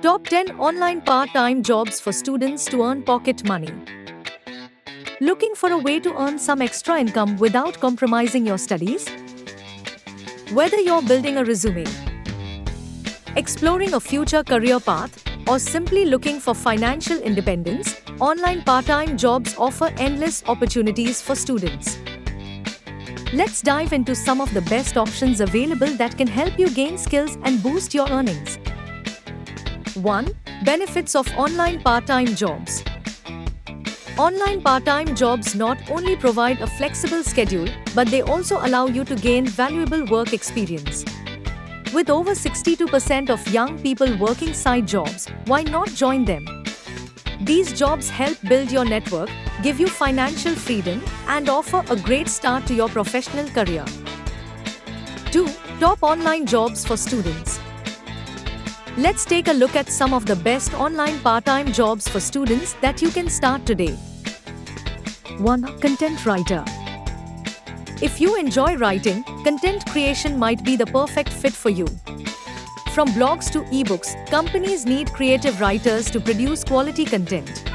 Top 10 online part-time jobs for students to earn pocket money. Looking for a way to earn some extra income without compromising your studies? Whether you're building a resume, exploring a future career path, or simply looking for financial independence, online part-time jobs offer endless opportunities for students. Let's dive into some of the best options available that can help you gain skills and boost your earnings. 1. Benefits of online part-time jobs. Online part-time jobs not only provide a flexible schedule, but they also allow you to gain valuable work experience. With over 62% of young people working side jobs, why not join them? These jobs help build your network, give you financial freedom, and offer a great start to your professional career. 2. Top online jobs for students. Let's take a look at some of the best online part-time jobs for students that you can start today. 1. Content writer. If you enjoy writing, content creation might be the perfect fit for you. From blogs to ebooks, companies need creative writers to produce quality content.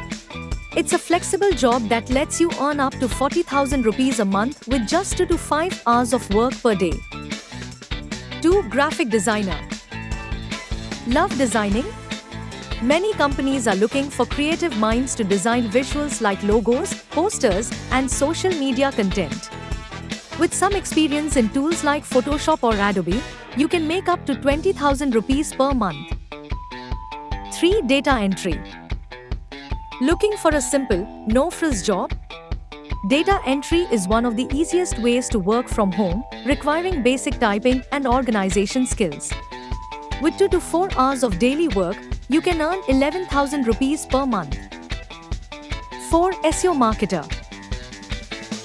It's a flexible job that lets you earn up to 40,000 rupees a month with just 2 to 5 hours of work per day. 2. Graphic designer. Love designing? Many companies are looking for creative minds to design visuals like logos, posters, and social media content. With some experience in tools like Photoshop or Adobe, you can make up to 20,000 rupees per month. 3. Data entry. Looking for a simple, no-frills job? Data entry is one of the easiest ways to work from home, requiring basic typing and organization skills. With 2 to 4 hours of daily work, you can earn 11,000 rupees per month. 4. SEO marketer.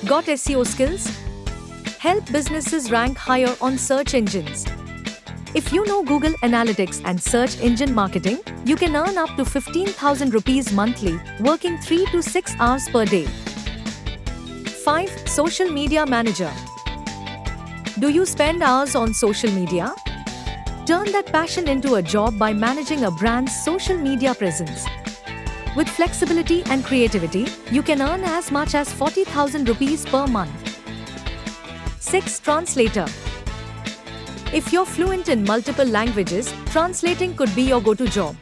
Got SEO skills? Help businesses rank higher on search engines. If you know Google Analytics and search engine marketing, you can earn up to 15,000 rupees monthly, working 3 to 6 hours per day. 5. Social media manager. Do you spend hours on social media? Turn that passion into a job by managing a brand's social media presence. With flexibility and creativity, you can earn as much as 40,000 rupees per month. 6. Translator. If you're fluent in multiple languages, translating could be your go-to job.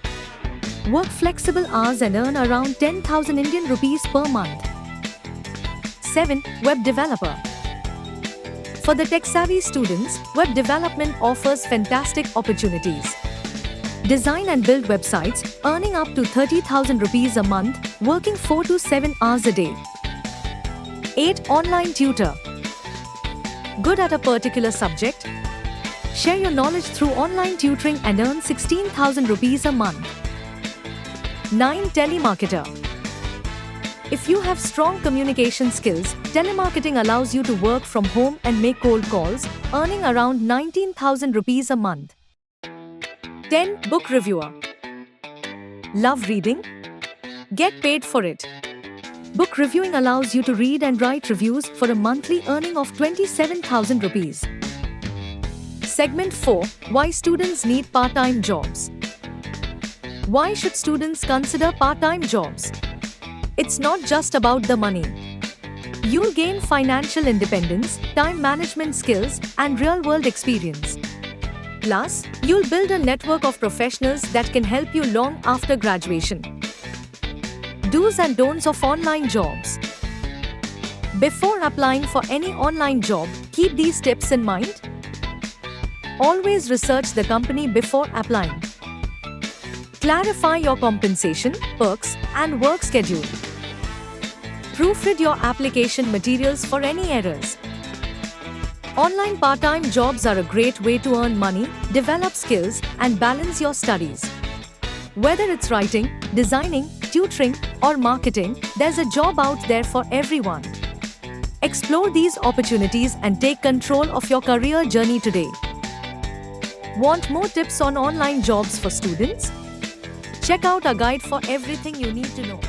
Work flexible hours and earn around 10,000 Indian rupees per month. 7. Web developer. For the tech-savvy students, web development offers fantastic opportunities. Design and build websites, earning up to 30,000 rupees a month, working 4 to 7 hours a day. 8. Online tutor. Good at a particular subject? Share your knowledge through online tutoring and earn 16,000 rupees a month. 9. Telemarketer. If you have strong communication skills, telemarketing allows you to work from home and make cold calls, earning around 19,000 rupees a month. 10. Book reviewer. Love reading? Get paid for it. Book reviewing allows you to read and write reviews for a monthly earning of 27,000 rupees. Segment 4. Why students need part-time jobs. Why should students consider part-time jobs? It's not just about the money. You'll gain financial independence, time management skills, and real-world experience. Plus, you'll build a network of professionals that can help you long after graduation. Do's and don'ts of online jobs. Before applying for any online job, keep these tips in mind. Always research the company before applying. Clarify your compensation, perks, and work schedule. Proofread your application materials for any errors. Online part-time jobs are a great way to earn money, develop skills, and balance your studies. Whether it's writing, designing, tutoring, or marketing, there's a job out there for everyone. Explore these opportunities and take control of your career journey today. Want more tips on online jobs for students? Check out our guide for everything you need to know.